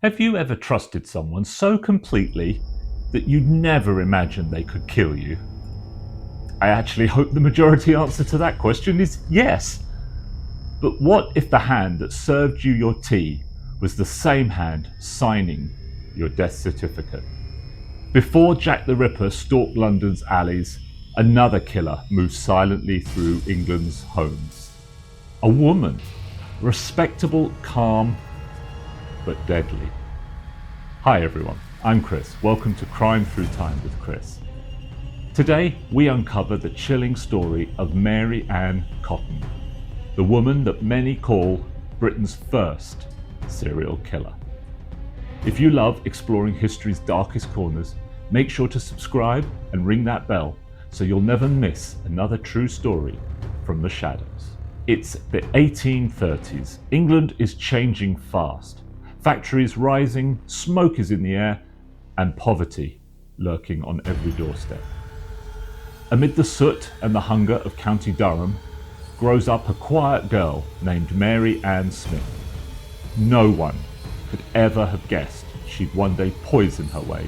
Have you ever trusted someone so completely that you never imagined they could kill you? I actually hope the majority answer to that question is yes. But what if the hand that served you your tea was the same hand signing your death certificate? Before Jack the Ripper stalked London's alleys, another killer moved silently through England's homes. A woman, respectable, calm, but deadly. Hi everyone, I'm Chris. Welcome to Crime Through Time with Chris. Today we uncover the chilling story of Mary Ann Cotton, the woman that many call Britain's first serial killer. If you love exploring history's darkest corners, make sure to subscribe and ring that bell so you'll never miss another true story from the shadows. It's the 1830s. England is changing fast. Factories rising, smoke is in the air, and poverty lurking on every doorstep. Amid the soot and the hunger of County Durham grows up a quiet girl named Mary Ann Smith. No one could ever have guessed she'd one day poison her way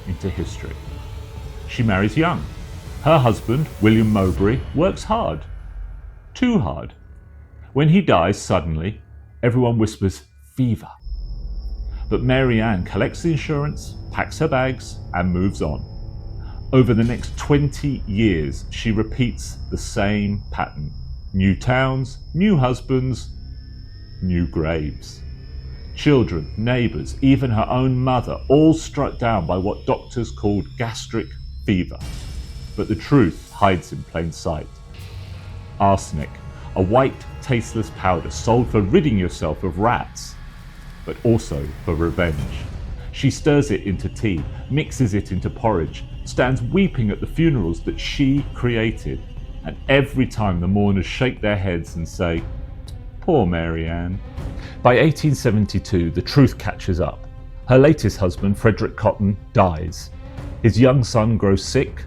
into history. She marries young. Her husband, William Mowbray, works hard. Too hard. When he dies suddenly, everyone whispers fever. But Mary Ann collects the insurance, packs her bags, and moves on. Over the next 20 years, she repeats the same pattern. New towns, new husbands, new graves. Children, neighbours, even her own mother, all struck down by what doctors called gastric fever. But the truth hides in plain sight. Arsenic, a white, tasteless powder sold for ridding yourself of rats, but also for revenge. She stirs it into tea, mixes it into porridge, stands weeping at the funerals that she created, and every time the mourners shake their heads and say, "Poor Mary Ann." By 1872, the truth catches up. Her latest husband, Frederick Cotton, dies. His young son grows sick.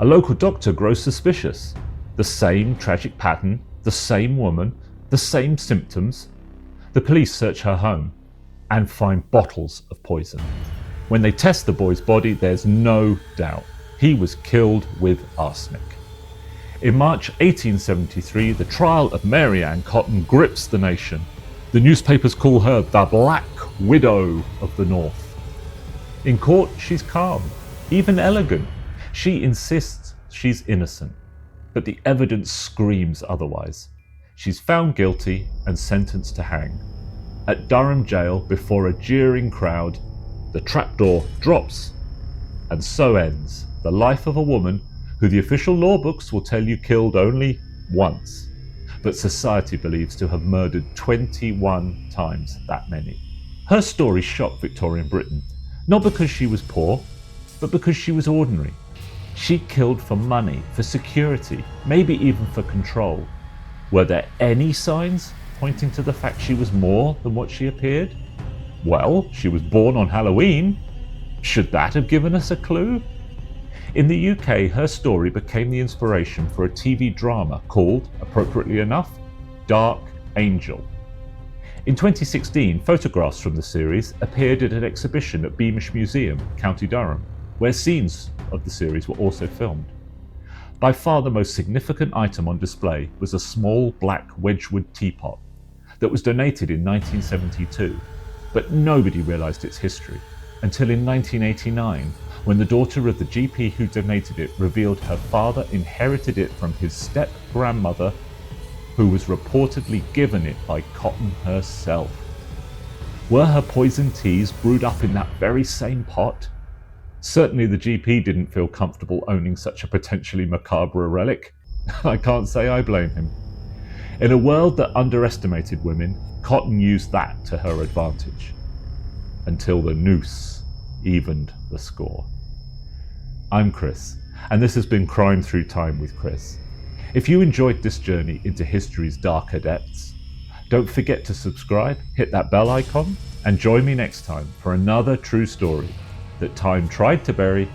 A local doctor grows suspicious. The same tragic pattern, the same woman, the same symptoms. The police search her home and find bottles of poison. When they test the boy's body, there's no doubt he was killed with arsenic. In March 1873, the trial of Mary Ann Cotton grips the nation. The newspapers call her the Black Widow of the North. In court, she's calm, even elegant. She insists she's innocent, but the evidence screams otherwise. She's found guilty and sentenced to hang. At Durham jail, before a jeering crowd, the trapdoor drops, and so ends the life of a woman who the official law books will tell you killed only once, but society believes to have murdered 21 times that many. Her story shocked Victorian Britain, not because she was poor, but because she was ordinary. She killed for money, for security, maybe even for control. Were there any signs pointing to the fact she was more than what she appeared? Well, she was born on Halloween. Should that have given us a clue? In the UK, her story became the inspiration for a TV drama called, appropriately enough, Dark Angel. In 2016, photographs from the series appeared at an exhibition at Beamish Museum, County Durham, where scenes of the series were also filmed. By far the most significant item on display was a small black Wedgwood teapot that was donated in 1972, but nobody realised its history until in 1989, when the daughter of the GP who donated it revealed her father inherited it from his step-grandmother, who was reportedly given it by Cotton herself. Were her poisoned teas brewed up in that very same pot? Certainly the GP didn't feel comfortable owning such a potentially macabre relic. I can't say I blame him. In a world that underestimated women, Cotton used that to her advantage, until the noose evened the score. I'm Chris, and this has been Crime Through Time with Chris. If you enjoyed this journey into history's darker depths, don't forget to subscribe, hit that bell icon, and join me next time for another true story that time tried to bury